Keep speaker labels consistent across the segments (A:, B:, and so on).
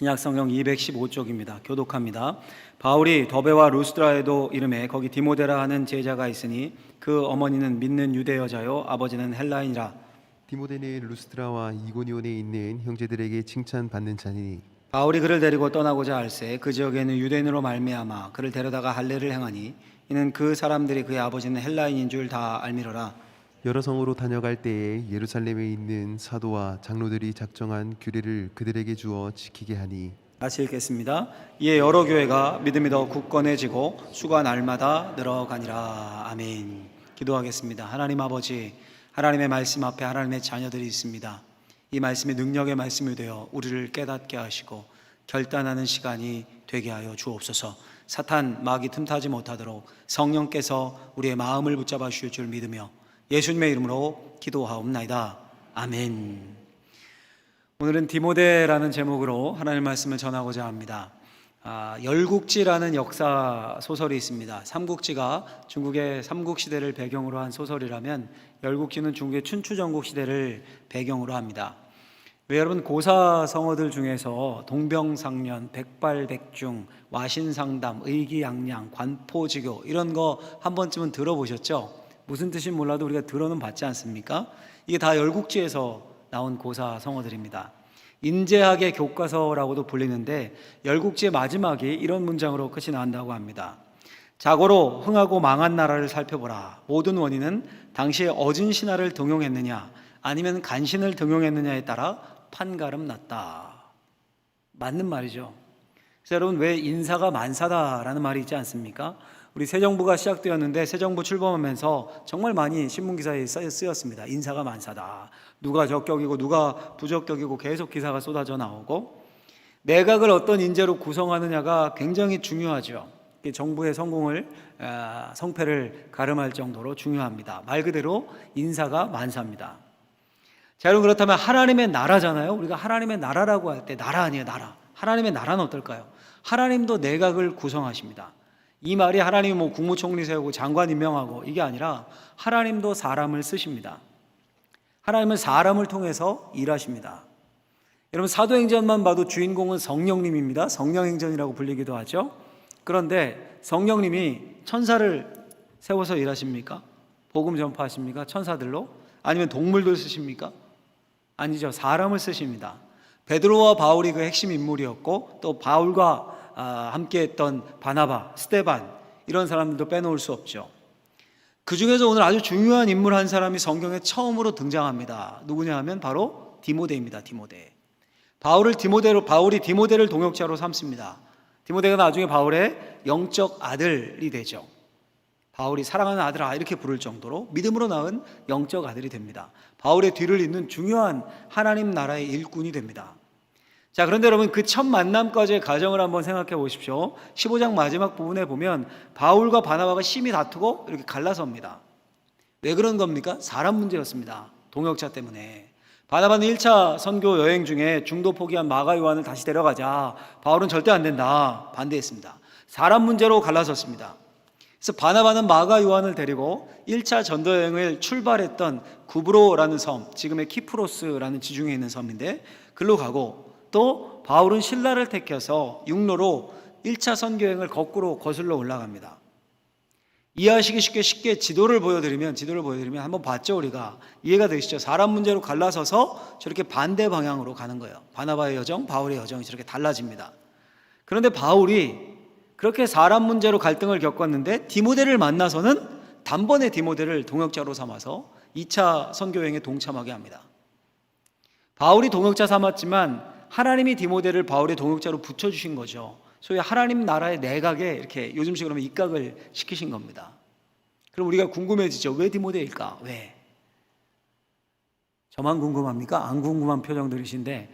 A: 신약성경 215쪽입니다. 교독합니다. 바울이 더베와 루스드라에도 이름에 거기 디모데라 하는 제자가 있으니 그 어머니는 믿는 유대 여자요 아버지는 헬라인이라.
B: 디모데는 루스드라와 이고니온에 있는 형제들에게 칭찬받는 자니
A: 바울이 그를 데리고 떠나고자 할새 그 지역에는 유대인으로 말미암아 그를 데려다가 할례를 행하니 이는 그 사람들이 그의 아버지는 헬라인인 줄 다 알미러라.
B: 여러 성으로 다녀갈 때에 예루살렘에 있는 사도와 장로들이 작정한 규례를 그들에게 주어 지키게 하니.
A: 다시 읽겠습니다. 이에 여러 교회가 믿음이 더 굳건해지고 수가 날마다 늘어가니라. 아멘. 기도하겠습니다. 하나님 아버지, 하나님의 말씀 앞에 하나님의 자녀들이 있습니다. 이 말씀이 능력의 말씀이 되어 우리를 깨닫게 하시고 결단하는 시간이 되게 하여 주옵소서. 사탄 마귀 틈타지 못하도록 성령께서 우리의 마음을 붙잡아 주실 줄 믿으며 예수님의 이름으로 기도하옵나이다. 아멘. 오늘은 디모데라는 제목으로 하나님의 말씀을 전하고자 합니다. 열국지라는 역사 소설이 있습니다. 삼국지가 중국의 삼국시대를 배경으로 한 소설이라면 열국지는 중국의 춘추전국 시대를 배경으로 합니다. 왜 여러분 고사성어들 중에서 동병상련, 백발백중, 와신상담, 의기양양, 관포지교 이런 거 한 번쯤은 들어보셨죠? 무슨 뜻인지 몰라도 우리가 들어는 봤지 않습니까? 이게 다 열국지에서 나온 고사성어들입니다. 인재학의 교과서라고도 불리는데 열국지의 마지막이 이런 문장으로 끝이 난다고 합니다. 자고로 흥하고 망한 나라를 살펴보라. 모든 원인은 당시에 어진 신하를 등용했느냐 아니면 간신을 등용했느냐에 따라 판가름 났다. 맞는 말이죠. 그래서 여러분 왜 인사가 만사다라는 말이 있지 않습니까? 우리 새 정부가 시작되었는데 새 정부 출범하면서 정말 많이 신문기사에 쓰였습니다. 인사가 만사다. 누가 적격이고 누가 부적격이고 계속 기사가 쏟아져 나오고 내각을 어떤 인재로 구성하느냐가 굉장히 중요하죠. 정부의 성공을 성패를 가름할 정도로 중요합니다. 말 그대로 인사가 만사입니다. 자, 여러분 그렇다면 하나님의 나라잖아요. 우리가 하나님의 나라라고 할 때 나라 아니에요, 나라. 하나님의 나라는 어떨까요? 하나님도 내각을 구성하십니다. 이 말이 하나님이 뭐 국무총리 세우고 장관 임명하고 이게 아니라 하나님도 사람을 쓰십니다. 하나님은 사람을 통해서 일하십니다. 여러분 사도행전만 봐도 주인공은 성령님입니다. 성령행전이라고 불리기도 하죠. 그런데 성령님이 천사를 세워서 일하십니까? 복음 전파하십니까? 천사들로? 아니면 동물들 쓰십니까? 아니죠. 사람을 쓰십니다. 베드로와 바울이 그 핵심 인물이었고 또 바울과 함께했던 바나바, 스데반 이런 사람들도 빼놓을 수 없죠. 그 중에서 오늘 아주 중요한 인물 한 사람이 성경에 처음으로 등장합니다. 누구냐 하면 바로 디모데입니다. 디모데. 바울이 디모데를 동역자로 삼습니다. 디모데가 나중에 바울의 영적 아들이 되죠. 바울이 사랑하는 아들아 이렇게 부를 정도로 믿음으로 낳은 영적 아들이 됩니다. 바울의 뒤를 잇는 중요한 하나님 나라의 일꾼이 됩니다. 자, 그런데 여러분 그 첫 만남까지의 과정을 한번 생각해 보십시오. 15장 마지막 부분에 보면 바울과 바나바가 심히 다투고 이렇게 갈라섭니다. 왜 그런 겁니까? 사람 문제였습니다. 동역자 때문에. 바나바는 1차 선교 여행 중에 중도 포기한 마가 요한을 다시 데려가자. 바울은 절대 안 된다. 반대했습니다. 사람 문제로 갈라섰습니다. 그래서 바나바는 마가 요한을 데리고 1차 전도 여행을 출발했던 구브로라는 섬, 지금의 키프로스라는 지중해에 있는 섬인데 글로 가고 또 바울은 신라를 택해서 육로로 1차 선교행을 거꾸로 거슬러 올라갑니다. 이해하시기 쉽게 지도를 보여드리면 한번 봤죠. 우리가 이해가 되시죠? 사람 문제로 갈라서서 저렇게 반대 방향으로 가는 거예요. 바나바의 여정, 바울의 여정이 저렇게 달라집니다. 그런데 바울이 그렇게 사람 문제로 갈등을 겪었는데 디모데를 만나서는 단번에 디모데를 동역자로 삼아서 2차 선교행에 동참하게 합니다. 바울이 동역자 삼았지만 하나님이 디모데를 바울의 동역자로 붙여주신 거죠. 소위 하나님 나라의 내각에 이렇게 요즘식으로 하면 입각을 시키신 겁니다. 그럼 우리가 궁금해지죠. 왜 디모데일까? 왜? 저만 궁금합니까? 안 궁금한 표정들이신데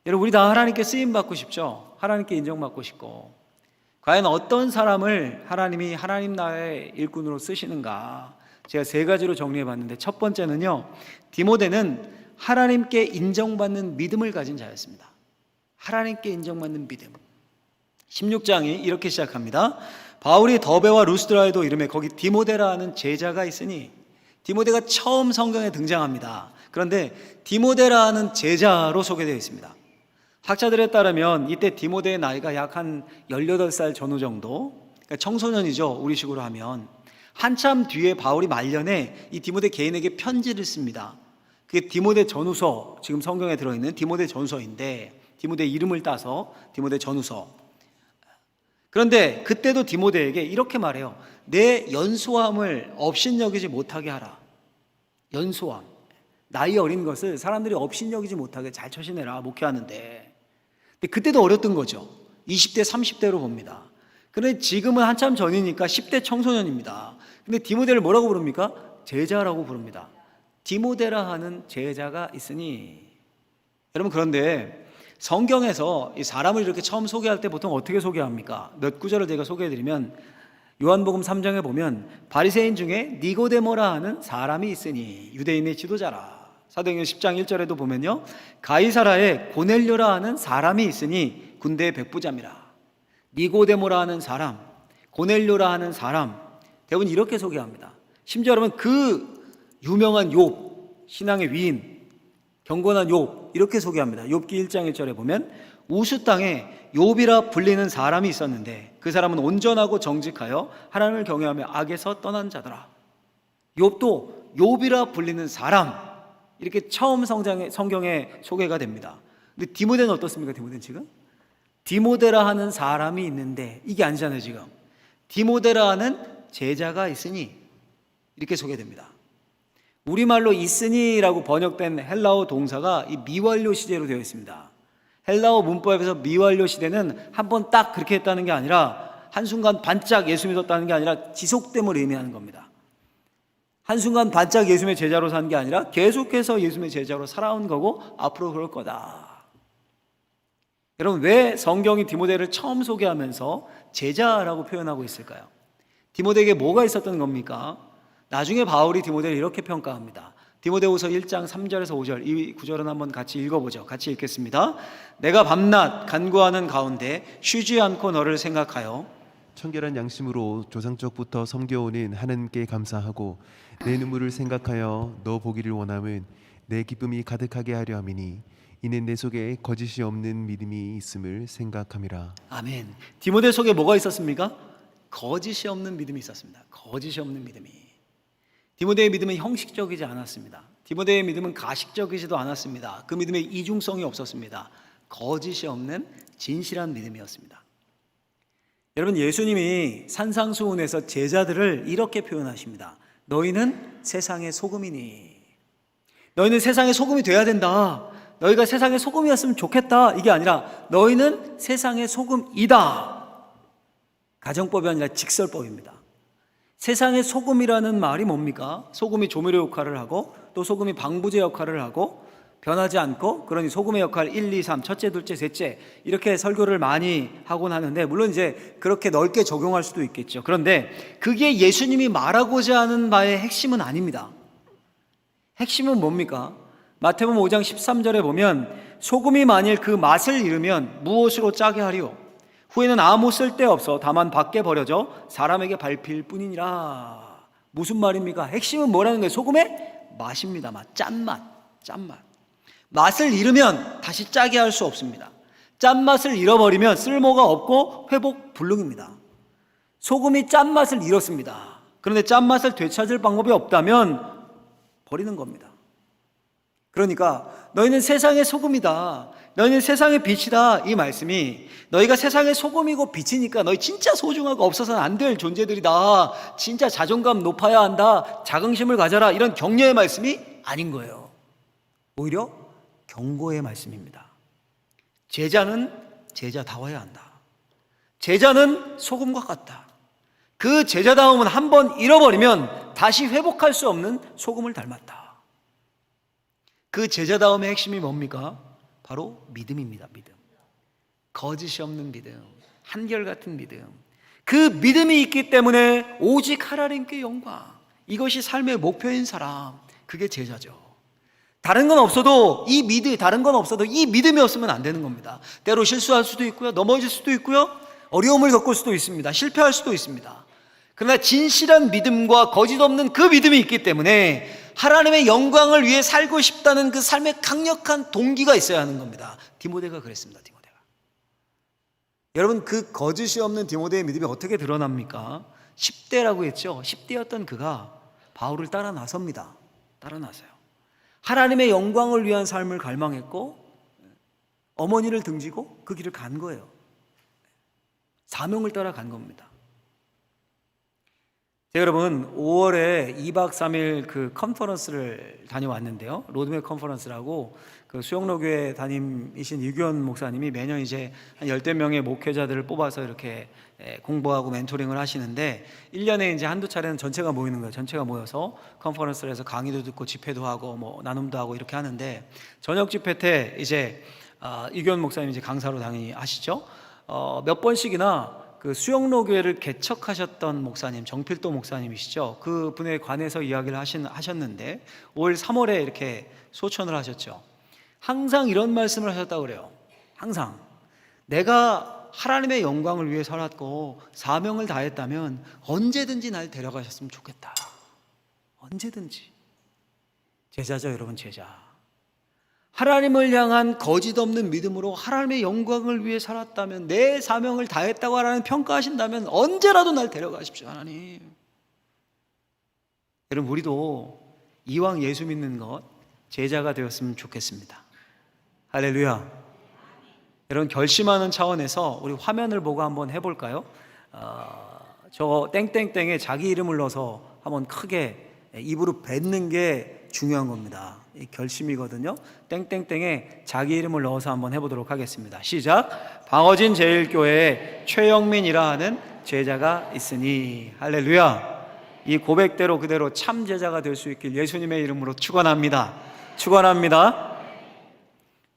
A: 여러분 우리 다 하나님께 쓰임받고 싶죠. 하나님께 인정받고 싶고 과연 어떤 사람을 하나님이 하나님 나라의 일꾼으로 쓰시는가? 제가 세 가지로 정리해봤는데 첫 번째는요. 디모데는 하나님께 인정받는 믿음을 가진 자였습니다. 하나님께 인정받는 믿음. 16장이 이렇게 시작합니다. 바울이 더베와 루스드라에도 이름에 거기 디모데라는 제자가 있으니 디모데가 처음 성경에 등장합니다. 그런데 디모데라는 제자로 소개되어 있습니다. 학자들에 따르면 이때 디모데의 나이가 약 한 18살 전후 정도, 그러니까 청소년이죠. 우리식으로 하면. 한참 뒤에 바울이 말년에 이 디모데 개인에게 편지를 씁니다. 그게 디모데 전후서, 지금 성경에 들어있는 디모데 전후서인데 디모데 이름을 따서 디모데 전후서. 그런데 그때도 디모데에게 이렇게 말해요. 내 연소함을 업신여기지 못하게 하라. 연소함. 나이 어린 것을 사람들이 업신여기지 못하게 잘 처신해라, 목회하는데. 근데 그때도 어렸던 거죠. 20대, 30대로 봅니다. 그런데 지금은 한참 전이니까 10대 청소년입니다. 근데 디모데를 뭐라고 부릅니까? 제자라고 부릅니다. 디모데라 하는 제자가 있으니. 여러분, 그런데 성경에서 이 사람을 이렇게 처음 소개할 때 보통 어떻게 소개합니까? 몇 구절을 제가 소개해드리면 요한복음 3장에 보면 바리새인 중에 니고데모라 하는 사람이 있으니 유대인의 지도자라. 사도행전 10장 1절에도 보면요, 가이사라에 고넬료라 하는 사람이 있으니 군대의 백부장이라. 니고데모라 하는 사람, 고넬료라 하는 사람, 대부분 이렇게 소개합니다. 심지어 여러분, 그 유명한 욥, 신앙의 위인, 경건한 욥, 이렇게 소개합니다. 욥기 1장 1절에 보면 우수 땅에 욥이라 불리는 사람이 있었는데 그 사람은 온전하고 정직하여 하나님을 경외하며 악에서 떠난 자더라. 욥도 욥이라 불리는 사람, 이렇게 처음 성경에 소개가 됩니다. 근데 디모데는 어떻습니까? 디모데는 지금 디모데라 하는 사람이 있는데 이게 아니잖아요. 지금 디모데라 하는 제자가 있으니 이렇게 소개됩니다. 우리말로 있으니라고 번역된 헬라어 동사가 이 미완료 시제로 되어 있습니다. 헬라어 문법에서 미완료 시대는 한번 딱 그렇게 했다는 게 아니라 한순간 반짝 예수 믿었다는 게 아니라 지속됨을 의미하는 겁니다. 한순간 반짝 예수님의 제자로 산 게 아니라 계속해서 예수님의 제자로 살아온 거고 앞으로 그럴 거다. 여러분, 왜 성경이 디모데를 처음 소개하면서 제자라고 표현하고 있을까요? 디모데에게 뭐가 있었던 겁니까? 나중에 바울이 디모데를 이렇게 평가합니다. 디모데후서 1장 3절에서 5절, 이 구절은 한번 같이 읽어보죠. 같이 읽겠습니다. 내가 밤낮 간구하는 가운데 쉬지 않고 너를 생각하여
B: 청결한 양심으로 조상적부터 섬겨오는 하나님께 감사하고 내 눈물을 생각하여 너 보기를 원함은 내 기쁨이 가득하게 하려 함이니 이는 내 속에 거짓이 없는 믿음이 있음을 생각함이라.
A: 아멘. 디모데 속에 뭐가 있었습니까? 거짓이 없는 믿음이 있었습니다. 거짓이 없는 믿음이. 디모데의 믿음은 형식적이지 않았습니다. 디모데의 믿음은 가식적이지도 않았습니다. 그 믿음에 이중성이 없었습니다. 거짓이 없는 진실한 믿음이었습니다. 여러분, 예수님이 산상수훈에서 제자들을 이렇게 표현하십니다. 너희는 세상의 소금이니. 너희는 세상의 소금이 돼야 된다. 너희가 세상의 소금이었으면 좋겠다. 이게 아니라 너희는 세상의 소금이다. 가정법이 아니라 직설법입니다. 세상의 소금이라는 말이 뭡니까? 소금이 조미료 역할을 하고 또 소금이 방부제 역할을 하고 변하지 않고, 그러니 소금의 역할 1, 2, 3, 첫째, 둘째, 셋째, 이렇게 설교를 많이 하곤 하는데, 물론 이제 그렇게 넓게 적용할 수도 있겠죠. 그런데 그게 예수님이 말하고자 하는 바의 핵심은 아닙니다. 핵심은 뭡니까? 마태복음 5장 13절에 보면 소금이 만일 그 맛을 잃으면 무엇으로 짜게 하리요? 후에는 아무 쓸데없어 다만 밖에 버려져 사람에게 밟힐 뿐이니라. 무슨 말입니까? 핵심은 뭐라는 거예요? 소금의 맛입니다. 맛, 짠맛, 짠맛. 맛을 잃으면 다시 짜게 할 수 없습니다. 짠맛을 잃어버리면 쓸모가 없고 회복 불능입니다. 소금이 짠맛을 잃었습니다. 그런데 짠맛을 되찾을 방법이 없다면 버리는 겁니다. 그러니까 너희는 세상의 소금이다, 너희는 세상의 빛이다, 이 말씀이 너희가 세상의 소금이고 빛이니까 너희 진짜 소중하고 없어서는 안 될 존재들이다, 진짜 자존감 높아야 한다, 자긍심을 가져라, 이런 격려의 말씀이 아닌 거예요. 오히려 경고의 말씀입니다. 제자는 제자다워야 한다. 제자는 소금과 같다. 그 제자다움은 한번 잃어버리면 다시 회복할 수 없는 소금을 닮았다. 그 제자다움의 핵심이 뭡니까? 바로 믿음입니다. 믿음. 거짓이 없는 믿음, 한결같은 믿음. 그 믿음이 있기 때문에 오직 하나님께 영광, 이것이 삶의 목표인 사람, 그게 제자죠. 다른 건 없어도 이 믿음이 없으면 안 되는 겁니다. 때로 실수할 수도 있고요, 넘어질 수도 있고요, 어려움을 겪을 수도 있습니다, 실패할 수도 있습니다. 그러나 진실한 믿음과 거짓 없는 그 믿음이 있기 때문에 하나님의 영광을 위해 살고 싶다는 그 삶의 강력한 동기가 있어야 하는 겁니다. 디모데가 그랬습니다. 디모데가. 여러분, 그 거짓이 없는 디모데의 믿음이 어떻게 드러납니까? 10대라고 했죠. 10대였던 그가 바울을 따라 나섭니다. 따라 나서요. 하나님의 영광을 위한 삶을 갈망했고 어머니를 등지고 그 길을 간 거예요. 사명을 따라 간 겁니다. 여러분, 5월에 2박 3일 그 컨퍼런스를 다녀왔는데요. 로드맵 컨퍼런스라고 그 수영로교회 담임이신 유기원 목사님이 매년 이제 한 10대 명의 목회자들을 뽑아서 이렇게 공부하고 멘토링을 하시는데 1년에 이제 한두 차례는 전체가 모이는 거예요. 전체가 모여서 컨퍼런스를 해서 강의도 듣고 집회도 하고 뭐 나눔도 하고 이렇게 하는데 저녁 집회 때 이제 유기원 목사님이 이제 강사로 당연히 하시죠. 몇 번씩이나 그 수영로교회를 개척하셨던 목사님, 정필도 목사님이시죠. 그 분에 관해서 이야기를 하셨는데 올 3월에 이렇게 소천을 하셨죠. 항상 이런 말씀을 하셨다고 그래요. 항상 내가 하나님의 영광을 위해 살았고 사명을 다했다면 언제든지 날 데려가셨으면 좋겠다. 언제든지. 제자죠, 여러분, 제자. 하나님을 향한 거짓 없는 믿음으로 하나님의 영광을 위해 살았다면, 내 사명을 다했다고 하나님 평가하신다면 언제라도 날 데려가십시오, 하나님. 여러분, 우리도 이왕 예수 믿는 것 제자가 되었으면 좋겠습니다. 할렐루야. 여러분, 결심하는 차원에서 우리 화면을 보고 한번 해볼까요? 저 땡땡땡에 자기 이름을 넣어서 한번 크게 입으로 뱉는 게 중요한 겁니다. 이 결심이거든요. 땡땡땡에 자기 이름을 넣어서 한번 해보도록 하겠습니다. 시작. 방어진 제일교회에 최영민이라 하는 제자가 있으니. 할렐루야. 이 고백대로 그대로 참 제자가 될 수 있길 예수님의 이름으로 축원합니다. 축원합니다.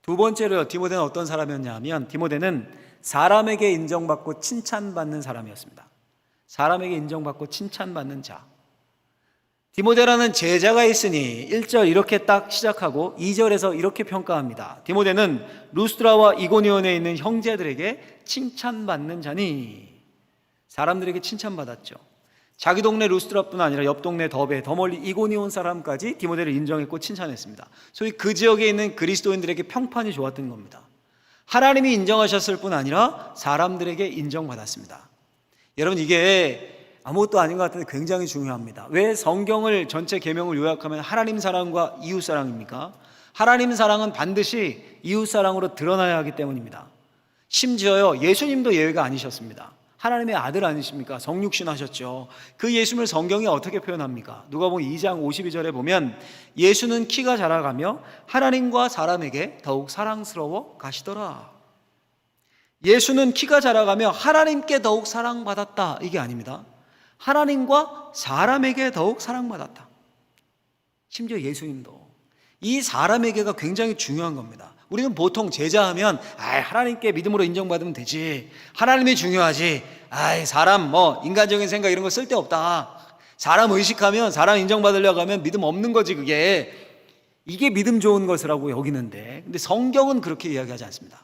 A: 두 번째로요, 디모데는 어떤 사람이었냐면 디모데는 사람에게 인정받고 칭찬받는 사람이었습니다. 사람에게 인정받고 칭찬받는 자. 디모데라는 제자가 있으니 1절 이렇게 딱 시작하고 2절에서 이렇게 평가합니다. 디모데는 루스드라와 이고니온에 있는 형제들에게 칭찬받는 자니. 사람들에게 칭찬받았죠. 자기 동네 루스드라뿐 아니라 옆 동네 더베, 더 멀리 이고니온 사람까지 디모데를 인정했고 칭찬했습니다. 소위 그 지역에 있는 그리스도인들에게 평판이 좋았던 겁니다. 하나님이 인정하셨을 뿐 아니라 사람들에게 인정받았습니다. 여러분, 이게 아무것도 아닌 것 같은데 굉장히 중요합니다. 왜 성경을 전체 계명을 요약하면 하나님 사랑과 이웃 사랑입니까? 하나님 사랑은 반드시 이웃 사랑으로 드러나야 하기 때문입니다. 심지어요, 예수님도 예외가 아니셨습니다. 하나님의 아들 아니십니까? 성육신 하셨죠. 그 예수님을 성경이 어떻게 표현합니까? 누가복음 2장 52절에 보면 예수는 키가 자라가며 하나님과 사람에게 더욱 사랑스러워 가시더라. 예수는 키가 자라가며 하나님께 더욱 사랑받았다, 이게 아닙니다. 하나님과 사람에게 더욱 사랑받았다. 심지어 예수님도. 이 사람에게가 굉장히 중요한 겁니다. 우리는 보통 제자하면 하나님께 믿음으로 인정받으면 되지, 하나님이 중요하지, 사람 인간적인 생각 이런 거 쓸데없다, 사람 의식하면, 사람 인정받으려고 하면 믿음 없는 거지, 이게 믿음 좋은 것이라고 여기는데, 근데 성경은 그렇게 이야기하지 않습니다.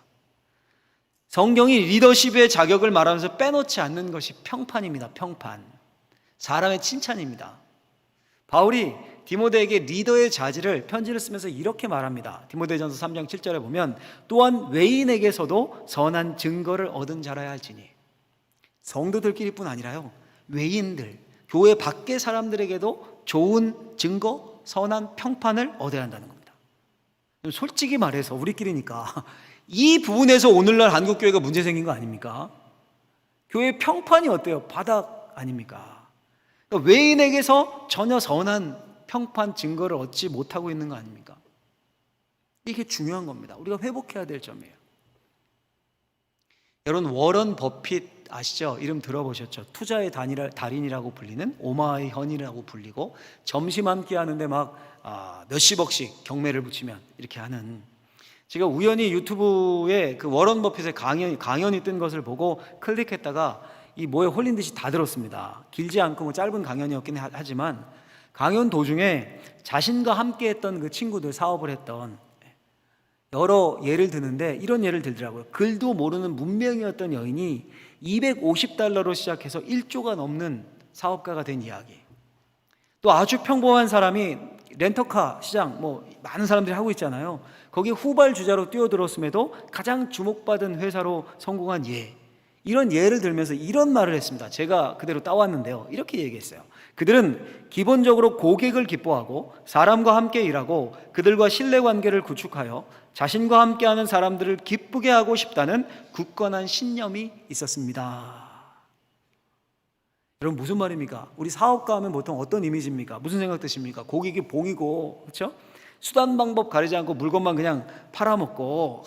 A: 성경이 리더십의 자격을 말하면서 빼놓지 않는 것이 평판입니다. 평판. 사람의 칭찬입니다. 바울이 디모데에게 리더의 자질을 편지를 쓰면서 이렇게 말합니다. 디모데전서 3장 7절에 보면 또한 외인에게서도 선한 증거를 얻은 자라야 할지니. 성도들끼리뿐 아니라요, 외인들, 교회 밖의 사람들에게도 좋은 증거, 선한 평판을 얻어야 한다는 겁니다. 솔직히 말해서 우리끼리니까 이 부분에서 오늘날 한국교회가 문제 생긴 거 아닙니까? 교회 평판이 어때요? 바닥 아닙니까? 그러니까 외인에게서 전혀 선한 평판 증거를 얻지 못하고 있는 거 아닙니까? 이게 중요한 겁니다. 우리가 회복해야 될 점이에요. 여러분, 워런 버핏 아시죠? 이름 들어보셨죠? 투자의 달인이라고 불리는, 오마이 헌이라고 불리고, 점심 한 끼 하는데 막 몇십억씩 경매를 붙이면 이렇게 하는. 제가 우연히 유튜브에 그 워런 버핏의 강연이 뜬 것을 보고 클릭했다가 이 뭐에 홀린 듯이 다 들었습니다. 길지 않고 짧은 강연이었긴 하지만 강연 도중에 자신과 함께 했던 그 친구들, 사업을 했던 여러 예를 드는데 이런 예를 들더라고요. 글도 모르는 문명이었던 여인이 $250로 시작해서 1조가 넘는 사업가가 된 이야기. 또 아주 평범한 사람이 렌터카 시장 많은 사람들이 하고 있잖아요. 거기 후발주자로 뛰어들었음에도 가장 주목받은 회사로 성공한 이런 예를 들면서 이런 말을 했습니다. 제가 그대로 따왔는데요. 이렇게 얘기했어요. 그들은 기본적으로 고객을 기뻐하고 사람과 함께 일하고 그들과 신뢰관계를 구축하여 자신과 함께하는 사람들을 기쁘게 하고 싶다는 굳건한 신념이 있었습니다. 여러분, 무슨 말입니까? 우리 사업가 하면 보통 어떤 이미지입니까? 무슨 생각 드십니까? 고객이 봉이고, 그렇죠? 수단 방법 가리지 않고 물건만 그냥 팔아먹고,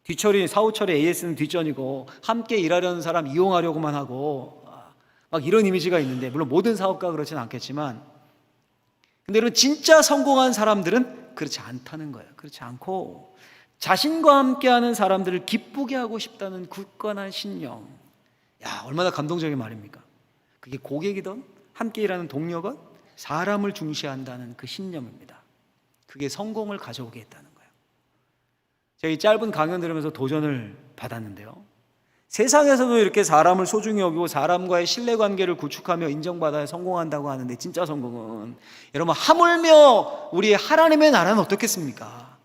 A: 뒤처리, 사후처리 AS는 뒷전이고, 함께 일하려는 사람 이용하려고만 하고, 막 이런 이미지가 있는데, 물론 모든 사업가가 그렇지는 않겠지만, 근데 여러분, 진짜 성공한 사람들은 그렇지 않다는 거예요. 그렇지 않고 자신과 함께하는 사람들을 기쁘게 하고 싶다는 굳건한 신념. 야, 얼마나 감동적인 말입니까? 그게 고객이든 함께 일하는 동료건 사람을 중시한다는 그 신념입니다. 그게 성공을 가져오게 했다는 거예요. 제가 이 짧은 강연 들으면서 도전을 받았는데요. 세상에서도 이렇게 사람을 소중히 여기고 사람과의 신뢰관계를 구축하며 인정받아야 성공한다고 하는데, 진짜 성공은 여러분, 하물며 우리의 하나님의 나라는 어떻겠습니까?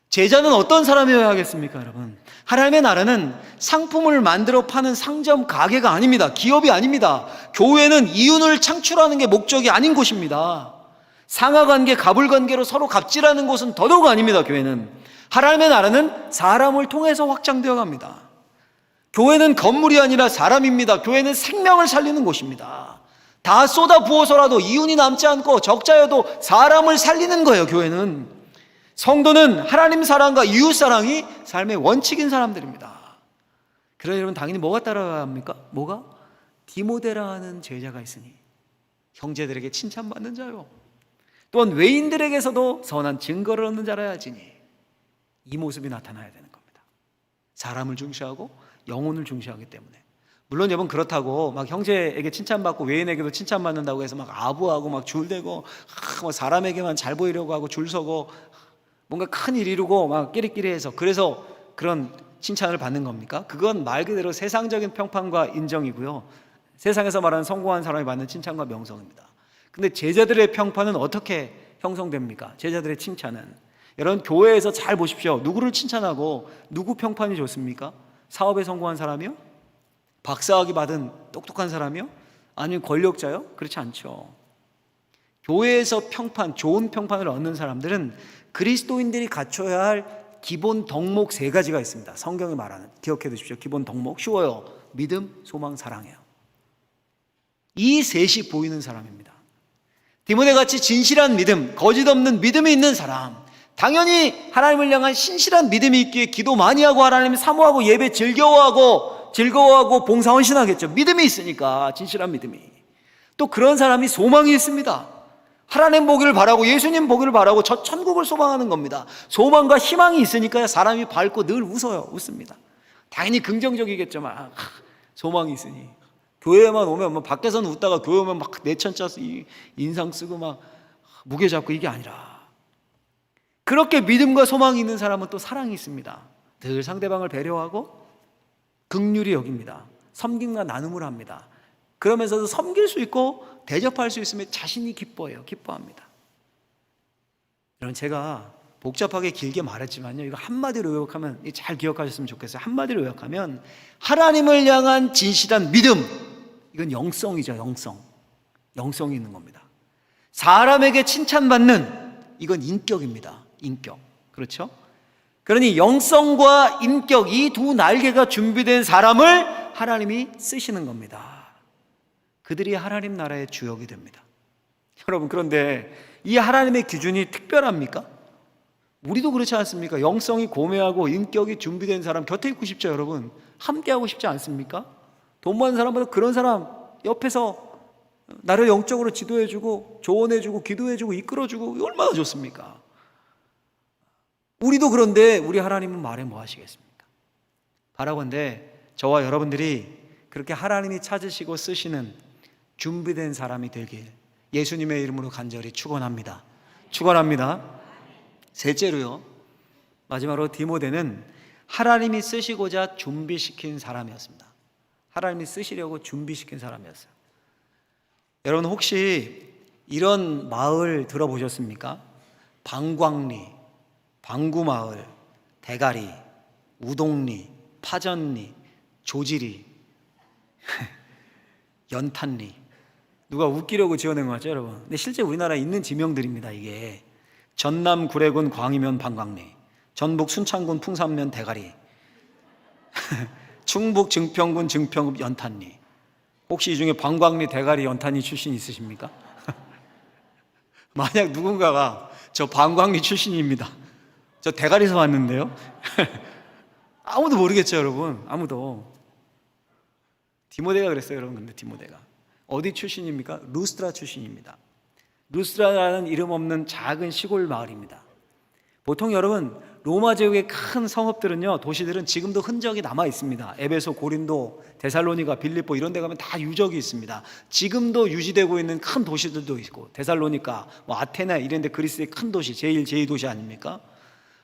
A: 제자는 어떤 사람이어야 하겠습니까? 여러분, 하나님의 나라는 상품을 만들어 파는 상점 가게가 아닙니다. 기업이 아닙니다. 교회는 이윤을 창출하는 게 목적이 아닌 곳입니다. 상하관계, 갑을관계로 서로 갑질하는 곳은 더더욱 아닙니다. 교회는, 하나님의 나라는 사람을 통해서 확장되어 갑니다. 교회는 건물이 아니라 사람입니다. 교회는 생명을 살리는 곳입니다. 다 쏟아 부어서라도 이윤이 남지 않고 적자여도 사람을 살리는 거예요. 교회는, 성도는 하나님 사랑과 이웃 사랑이 삶의 원칙인 사람들입니다. 그러나 여러분, 당연히 뭐가 따라야 합니까? 뭐가? 디모데라는 제자가 있으니 형제들에게 칭찬받는 자요, 또한 외인들에게서도 선한 증거를 얻는 자라야 하지니, 이 모습이 나타나야 되는 겁니다. 사람을 중시하고 영혼을 중시하기 때문에. 물론 여러분, 그렇다고 막 형제에게 칭찬받고 외인에게도 칭찬받는다고 해서 막 아부하고 막 줄대고 막 사람에게만 잘 보이려고 하고 줄 서고 뭔가 큰 일 이루고 막 끼리끼리해서 그래서 그런 칭찬을 받는 겁니까? 그건 말 그대로 세상적인 평판과 인정이고요, 세상에서 말하는 성공한 사람이 받는 칭찬과 명성입니다. 근데 제자들의 평판은 어떻게 형성됩니까? 제자들의 칭찬은, 여러분, 교회에서 잘 보십시오. 누구를 칭찬하고 누구 평판이 좋습니까? 사업에 성공한 사람이요? 박사학위 받은 똑똑한 사람이요? 아니면 권력자요? 그렇지 않죠. 교회에서 평판, 좋은 평판을 얻는 사람들은 그리스도인들이 갖춰야 할 기본 덕목 3가지가 있습니다. 성경이 말하는, 기억해 두십시오. 기본 덕목 쉬워요. 믿음, 소망, 사랑이에요. 이 셋이 보이는 사람입니다. 디모데같이 진실한 믿음, 거짓 없는 믿음이 있는 사람, 당연히 하나님을 향한 신실한 믿음이 있기에 기도 많이 하고 하나님을 사모하고 예배 즐거워하고 봉사 헌신하겠죠. 믿음이 있으니까, 진실한 믿음이. 또 그런 사람이 소망이 있습니다. 하나님 보기를 바라고, 예수님 보기를 바라고 저 천국을 소망하는 겁니다. 소망과 희망이 있으니까 사람이 밝고 늘 웃습니다. 당연히 긍정적이겠지만 소망이 있으니. 교회에만 오면 밖에서는 웃다가 교회 오면 막 내천 짜서 인상 쓰고 막 무게 잡고, 이게 아니라 그렇게 믿음과 소망이 있는 사람은 또 사랑이 있습니다. 늘 상대방을 배려하고 긍휼히 여깁니다. 섬김과 나눔을 합니다. 그러면서도 섬길 수 있고 대접할 수 있으면 자신이 기뻐합니다. 여러분, 제가 복잡하게 길게 말했지만요, 이거 한마디로 요약하면, 잘 기억하셨으면 좋겠어요. 한마디로 요약하면 하나님을 향한 진실한 믿음, 이건 영성이죠. 영성이 있는 겁니다. 사람에게 칭찬받는, 이건 인격입니다. 인격. 그렇죠? 그러니 영성과 인격, 이 두 날개가 준비된 사람을 하나님이 쓰시는 겁니다. 그들이 하나님 나라의 주역이 됩니다. 여러분, 그런데 이 하나님의 기준이 특별합니까? 우리도 그렇지 않습니까? 영성이 고매하고 인격이 준비된 사람 곁에 있고 싶죠. 여러분, 함께하고 싶지 않습니까? 돈 많은 사람보다 그런 사람 옆에서 나를 영적으로 지도해주고 조언해주고 기도해주고 이끌어주고, 얼마나 좋습니까? 우리도 그런데 우리 하나님은 말해 뭐 하시겠습니까? 바라건대 저와 여러분들이 그렇게 하나님이 찾으시고 쓰시는 준비된 사람이 되길 예수님의 이름으로 간절히 축원합니다. 셋째로요, 마지막으로 디모데는 하나님이 쓰시고자 준비시킨 사람이었습니다. 하나님이 쓰시려고 준비시킨 사람이었어요. 여러분, 혹시 이런 마을 들어보셨습니까? 방광리, 방구마을, 대가리, 우동리, 파전리, 조지리, 연탄리. 누가 웃기려고 지어낸 것 같죠, 여러분? 근데 실제 우리나라에 있는 지명들입니다. 이게 전남 구례군 광이면 방광리, 전북 순창군 풍산면 대가리, 충북 증평군 증평읍 연탄리. 혹시 이 중에 방광리, 대가리, 연탄리 출신 있으십니까? 만약 누군가가 저 방광리 출신입니다, 저 대가리에서 왔는데요. 아무도 모르겠죠, 여러분. 아무도. 디모데가 그랬어요, 여러분. 근데 디모데가 어디 출신입니까? 루스트라 출신입니다. 루스트라라는 이름 없는 작은 시골 마을입니다. 보통 여러분 로마 제국의 큰 성읍들은요, 도시들은 지금도 흔적이 남아 있습니다. 에베소, 고린도, 데살로니가, 빌립보 이런 데 가면 다 유적이 있습니다. 지금도 유지되고 있는 큰 도시들도 있고, 데살로니가, 아테네 이런 데 그리스의 큰 도시, 제1, 제2도시 아닙니까?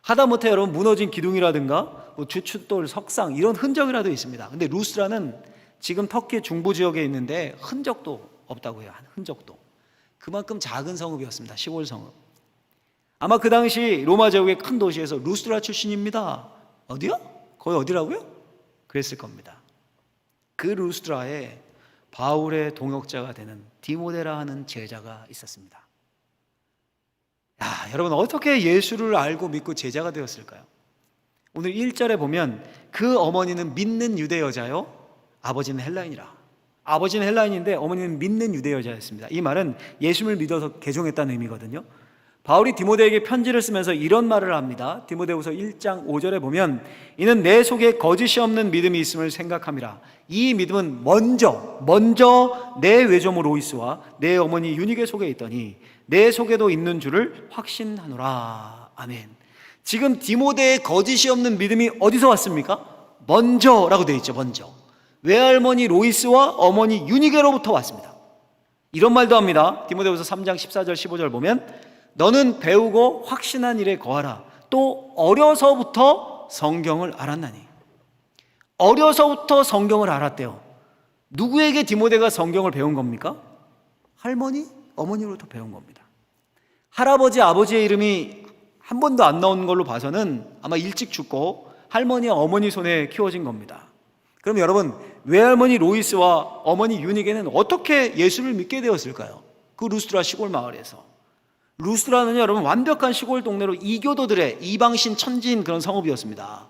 A: 하다못해 여러분 무너진 기둥이라든가 주춧돌, 석상 이런 흔적이라도 있습니다. 근데 루스트라는 지금 터키 중부 지역에 있는데 흔적도 없다고 해요. 흔적도. 그만큼 작은 성읍이었습니다. 시골 성읍. 아마 그 당시 로마 제국의 큰 도시에서 루스트라 출신입니다. 어디요? 거기 어디라고요? 그랬을 겁니다. 그 루스트라에 바울의 동역자가 되는 디모데라 하는 제자가 있었습니다. 여러분 어떻게 예수를 알고 믿고 제자가 되었을까요? 오늘 1절에 보면 그 어머니는 믿는 유대 여자요, 아버지는 헬라인이라. 아버지는 헬라인인데 어머니는 믿는 유대 여자였습니다. 이 말은 예수를 믿어서 개종했다는 의미거든요. 바울이 디모데에게 편지를 쓰면서 이런 말을 합니다. 디모데후서 1장 5절에 보면 이는 내 속에 거짓이 없는 믿음이 있음을 생각함이라. 이 믿음은 먼저 내 외조모 로이스와 내 어머니 유니게 속에 있더니 내 속에도 있는 줄을 확신하노라. 아멘. 지금 디모데의 거짓이 없는 믿음이 어디서 왔습니까? 먼저라고 되어 있죠. 먼저. 외할머니 로이스와 어머니 유니게로부터 왔습니다. 이런 말도 합니다. 디모데후서 3장 14절 15절 보면 너는 배우고 확신한 일에 거하라. 또 어려서부터 성경을 알았나니. 어려서부터 성경을 알았대요. 누구에게 디모데가 성경을 배운 겁니까? 할머니, 어머니로부터 배운 겁니다. 할아버지, 아버지의 이름이 한 번도 안 나오는 걸로 봐서는 아마 일찍 죽고 할머니, 어머니 손에 키워진 겁니다. 그럼 여러분, 외할머니 로이스와 어머니 유니게는 어떻게 예수를 믿게 되었을까요? 그 루스트라 시골 마을에서. 루스트라는 여러분 완벽한 시골 동네로 이교도들의 이방신 천지인 그런 성읍이었습니다.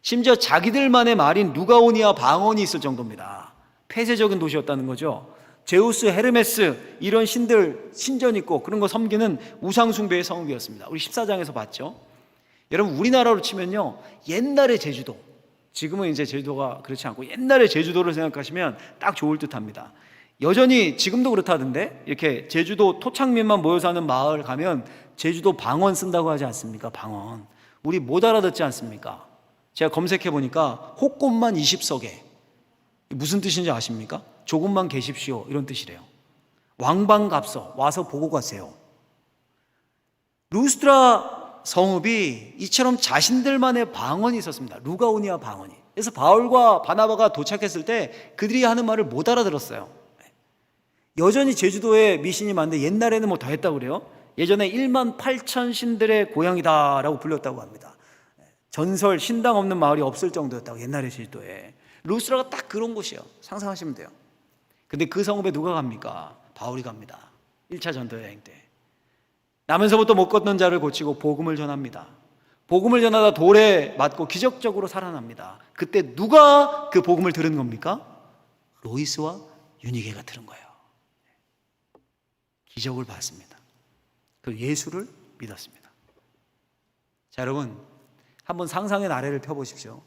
A: 심지어 자기들만의 말인 루가오니아 방언이 있을 정도입니다. 폐쇄적인 도시였다는 거죠. 제우스, 헤르메스 이런 신들 신전 있고 그런 거 섬기는 우상 숭배의 성읍이었습니다. 우리 14장에서 봤죠. 여러분 우리나라로 치면요, 옛날의 제주도, 지금은 이제 제주도가 그렇지 않고 옛날의 제주도를 생각하시면 딱 좋을 듯합니다. 여전히 지금도 그렇다던데 이렇게 제주도 토착민만 모여 사는 마을 가면 제주도 방언 쓴다고 하지 않습니까? 방언. 우리 못 알아듣지 않습니까? 제가 검색해 보니까 호꽃만 20석에 무슨 뜻인지 아십니까? 조금만 계십시오 이런 뜻이래요. 왕방갑서 와서 보고 가세요. 루스트라 성읍이 이처럼 자신들만의 방언이 있었습니다. 루가오니아 방언이. 그래서 바울과 바나바가 도착했을 때 그들이 하는 말을 못 알아들었어요. 여전히 제주도에 미신이 많은데 옛날에는 뭐 더 했다고 그래요. 예전에 1만 8천 신들의 고향이다라고 불렸다고 합니다. 전설 신당 없는 마을이 없을 정도였다고, 옛날에 제주도에. 루스트라가 딱 그런 곳이에요. 상상하시면 돼요. 근데 그 성읍에 누가 갑니까? 바울이 갑니다. 1차 전도 여행 때. 나면서부터 못 걷는 자를 고치고 복음을 전합니다. 복음을 전하다 돌에 맞고 기적적으로 살아납니다. 그때 누가 그 복음을 들은 겁니까? 로이스와 유니게가 들은 거예요. 기적을 봤습니다. 그 예수를 믿었습니다. 자, 여러분 한번 상상의 나래를 펴보십시오.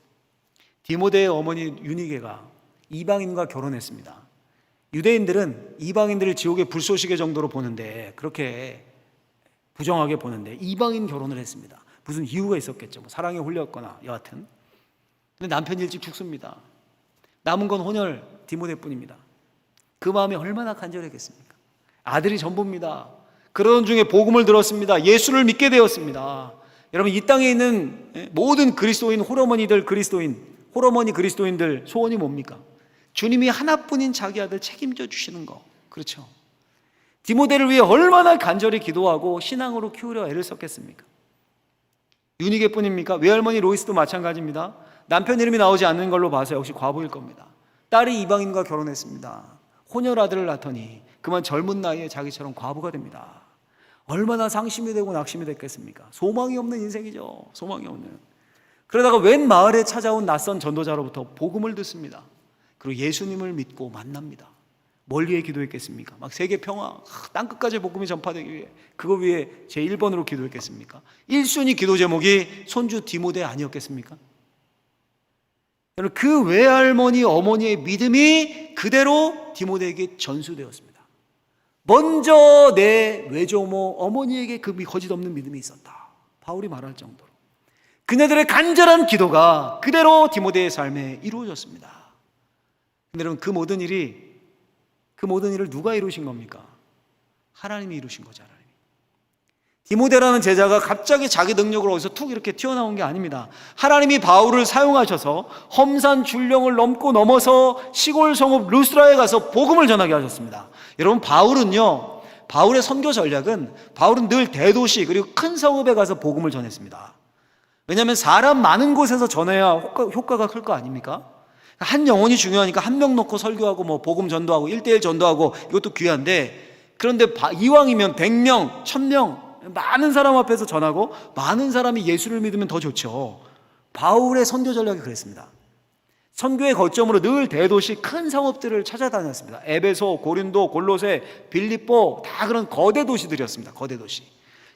A: 디모데의 어머니 유니게가 이방인과 결혼했습니다. 유대인들은 이방인들을 지옥의 불쏘시개 정도로 보는데, 그렇게 부정하게 보는데 이방인 결혼을 했습니다. 무슨 이유가 있었겠죠. 뭐 사랑에 홀렸거나 여하튼. 근데 남편이 일찍 죽습니다. 남은 건 혼혈 디모데뿐입니다. 그 마음이 얼마나 간절했겠습니까? 아들이 전부입니다. 그러던 중에 복음을 들었습니다. 예수를 믿게 되었습니다. 여러분 이 땅에 있는 모든 그리스도인 홀어머니들, 홀어머니 그리스도인들 소원이 뭡니까? 주님이 하나뿐인 자기 아들 책임져 주시는 거. 그렇죠. 디모데를 위해 얼마나 간절히 기도하고 신앙으로 키우려 애를 썼겠습니까? 유니게뿐입니까? 외할머니 로이스도 마찬가지입니다. 남편 이름이 나오지 않는 걸로 봐서 역시 과부일 겁니다. 딸이 이방인과 결혼했습니다. 혼혈 아들을 낳더니 그만 젊은 나이에 자기처럼 과부가 됩니다. 얼마나 상심이 되고 낙심이 됐겠습니까? 소망이 없는 인생이죠. 소망이 없는. 그러다가 웬 마을에 찾아온 낯선 전도자로부터 복음을 듣습니다. 그리고 예수님을 믿고 만납니다. 뭘 위해 기도했겠습니까? 막 세계 평화, 땅끝까지 복음이 전파되기 위해, 그거 위해 제 1번으로 기도했겠습니까? 1순위 기도 제목이 손주 디모데 아니었겠습니까? 여러분, 그 외할머니 어머니의 믿음이 그대로 디모데에게 전수되었습니다. 먼저 내 외조모 어머니에게 그 거짓 없는 믿음이 있었다. 바울이 말할 정도로 그녀들의 간절한 기도가 그대로 디모데의 삶에 이루어졌습니다. 근데 여러분, 그 모든 일을 누가 이루신 겁니까? 하나님이 이루신 거죠. 하나님. 디모데라는 제자가 갑자기 자기 능력으로 어디서 툭 이렇게 튀어나온 게 아닙니다. 하나님이 바울을 사용하셔서 험산 줄령을 넘어서 시골 성읍 루스라에 가서 복음을 전하게 하셨습니다. 여러분, 바울의 선교 전략은 바울은 늘 대도시 그리고 큰 성읍에 가서 복음을 전했습니다. 왜냐하면 사람 많은 곳에서 전해야 효과가 클 거 아닙니까? 한 영혼이 중요하니까 한 명 놓고 설교하고 뭐 복음 전도하고 1:1 전도하고 이것도 귀한데, 그런데 이왕이면 100명, 1000명 많은 사람 앞에서 전하고 많은 사람이 예수를 믿으면 더 좋죠. 바울의 선교 전략이 그랬습니다. 선교의 거점으로 늘 대도시 큰 성읍들을 찾아다녔습니다. 에베소, 고린도, 골로새, 빌립보 다 그런 거대 도시들이었습니다. 거대 도시.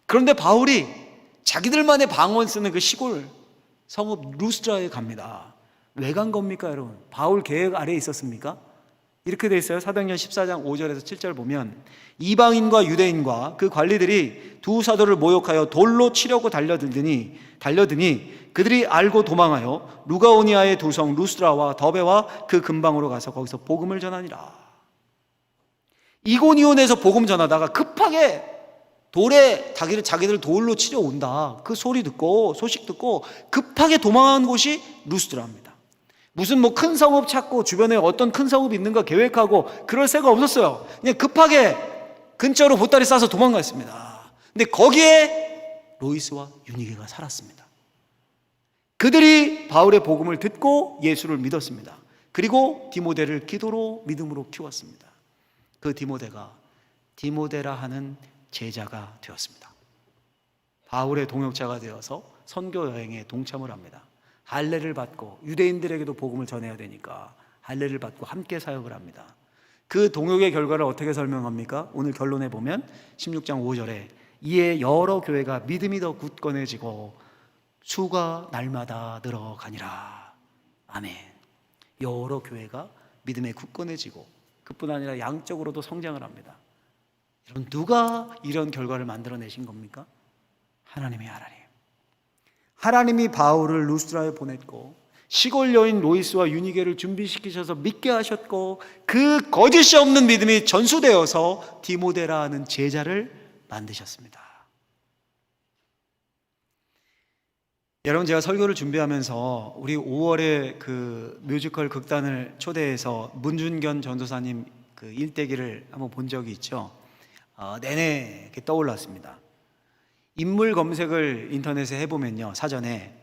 A: 그런데 바울이 자기들만의 방언 쓰는 그 시골 성읍 루스트라에 갑니다. 왜 간 겁니까, 여러분? 바울 계획 아래에 있었습니까? 이렇게 돼 있어요. 사도행전 14장 5절에서 7절 보면 이방인과 유대인과 그 관리들이 두 사도를 모욕하여 돌로 치려고 달려드니 그들이 알고 도망하여 루가오니아의 두 성 루스드라와 더베와 그 근방으로 가서 거기서 복음을 전하니라. 이고니온에서 복음 전하다가 급하게 돌에 자기들 돌로 치려 온다. 그 소식 듣고 급하게 도망한 곳이 루스드라입니다. 무슨 뭐 큰 성읍 찾고 주변에 어떤 큰 성읍이 있는가 계획하고 그럴 새가 없었어요. 그냥 급하게 근처로 보따리 싸서 도망갔습니다. 근데 거기에 로이스와 유니게가 살았습니다. 그들이 바울의 복음을 듣고 예수를 믿었습니다. 그리고 디모데를 기도로 믿음으로 키웠습니다. 그 디모데가 디모데라 하는 제자가 되었습니다. 바울의 동역자가 되어서 선교 여행에 동참을 합니다. 할례를 받고 유대인들에게도 복음을 전해야 되니까 할례를 받고 함께 사역을 합니다. 그 동역의 결과를 어떻게 설명합니까? 오늘 결론에 보면 16장 5절에 이에 여러 교회가 믿음이 더 굳건해지고 수가 날마다 늘어가니라. 아멘. 여러 교회가 믿음에 굳건해지고 그뿐 아니라 양적으로도 성장을 합니다. 여러분, 누가 이런 결과를 만들어내신 겁니까? 하나님이 하나님이 바울을 루스드라에 보냈고 시골 여인 로이스와 유니게를 준비시키셔서 믿게 하셨고 그 거짓이 없는 믿음이 전수되어서 디모데라 하는 제자를 만드셨습니다. 여러분, 제가 설교를 준비하면서 우리 5월에 그 뮤지컬 극단을 초대해서 문준견 전도사님 그 일대기를 한번 본 적이 있죠. 내내 이렇게 떠올랐습니다. 인물 검색을 인터넷에 해보면요, 사전에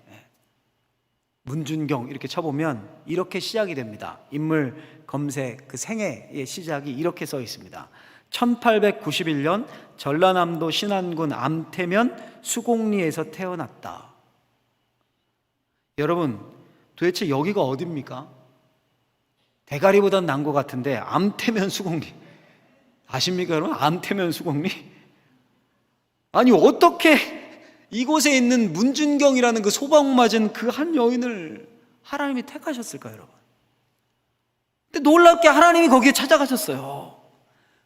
A: 문준경 이렇게 쳐보면 이렇게 시작이 됩니다. 인물 검색 그 생애의 시작이 이렇게 써 있습니다. 1891년 전라남도 신안군 암태면 수곡리에서 태어났다. 여러분, 도대체 여기가 어딥니까? 대가리보단 난 것 같은데 암태면 수곡리 아십니까, 여러분? 암태면 수곡리? 아니, 어떻게 이곳에 있는 문준경이라는 그 소방 맞은 그 한 여인을 하나님이 택하셨을까요, 여러분? 근데 놀랍게 하나님이 거기에 찾아가셨어요.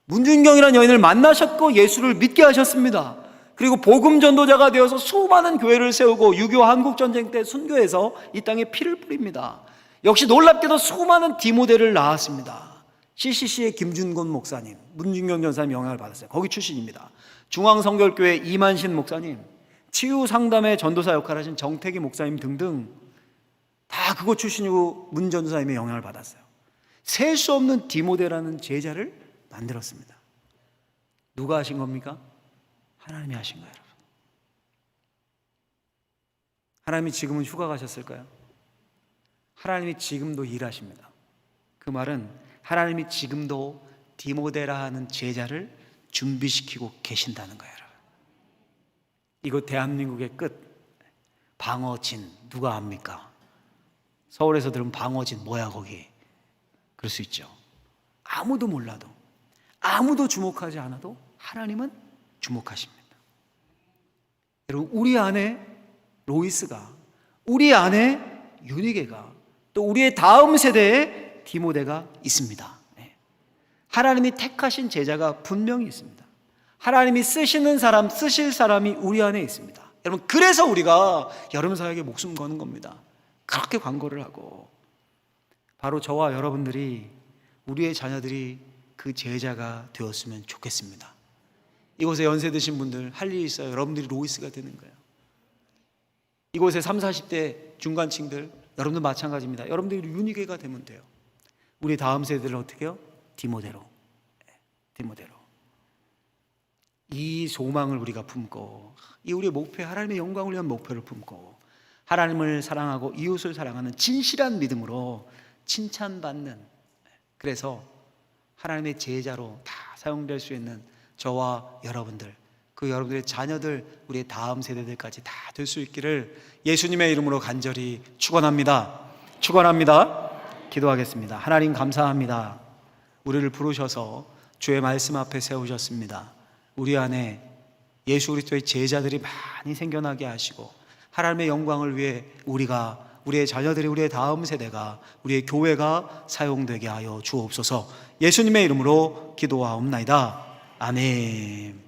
A: 문준경이라는 여인을 만나셨고 예수를 믿게 하셨습니다. 그리고 복음 전도자가 되어서 수많은 교회를 세우고 6.25 한국전쟁 때 순교해서 이 땅에 피를 뿌립니다. 역시 놀랍게도 수많은 디모데를 낳았습니다. CCC의 김준곤 목사님, 문준경 전사님 영향을 받았어요. 거기 출신입니다. 중앙성결교회 이만신 목사님, 치유상담의 전도사 역할을 하신 정태기 목사님 등등 다 그곳 출신이고 문 전도사님의 영향을 받았어요. 셀 수 없는 디모데라는 제자를 만들었습니다. 누가 하신 겁니까? 하나님이 하신 거예요, 여러분. 하나님이 지금은 휴가 가셨을까요? 하나님이 지금도 일하십니다. 그 말은 하나님이 지금도 디모데라 하는 제자를 준비시키고 계신다는 거예요, 여러분. 이곳 대한민국의 끝, 방어진 누가 압니까? 서울에서 들으면 방어진 뭐야 거기? 그럴 수 있죠. 아무도 몰라도, 아무도 주목하지 않아도 하나님은 주목하십니다. 여러분, 우리 안에 로이스가, 우리 안에 유니게가, 또 우리의 다음 세대에 디모데가 있습니다. 하나님이 택하신 제자가 분명히 있습니다. 하나님이 쓰시는 사람, 쓰실 사람이 우리 안에 있습니다. 여러분, 그래서 우리가 여름사역에 목숨 거는 겁니다. 그렇게 광고를 하고, 바로 저와 여러분들이, 우리의 자녀들이 그 제자가 되었으면 좋겠습니다. 이곳에 연세 드신 분들 할 일이 있어요. 여러분들이 로이스가 되는 거예요. 이곳에 30, 40대 중간층들, 여러분들 마찬가지입니다. 여러분들이 유니게가 되면 돼요. 우리 다음 세대를 어떻게 해요? 디모데로. 이 소망을 우리가 품고, 이 우리의 목표, 하나님의 영광을 위한 목표를 품고, 하나님을 사랑하고 이웃을 사랑하는 진실한 믿음으로 칭찬받는, 그래서 하나님의 제자로 다 사용될 수 있는 저와 여러분들, 그 여러분들의 자녀들, 우리의 다음 세대들까지 다 될 수 있기를 예수님의 이름으로 간절히 축원합니다. 기도하겠습니다. 하나님 감사합니다. 우리를 부르셔서 주의 말씀 앞에 세우셨습니다. 우리 안에 예수 그리스도의 제자들이 많이 생겨나게 하시고, 하나님의 영광을 위해 우리의 자녀들이, 우리의 다음 세대가, 우리의 교회가 사용되게 하여 주옵소서. 예수님의 이름으로 기도하옵나이다. 아멘.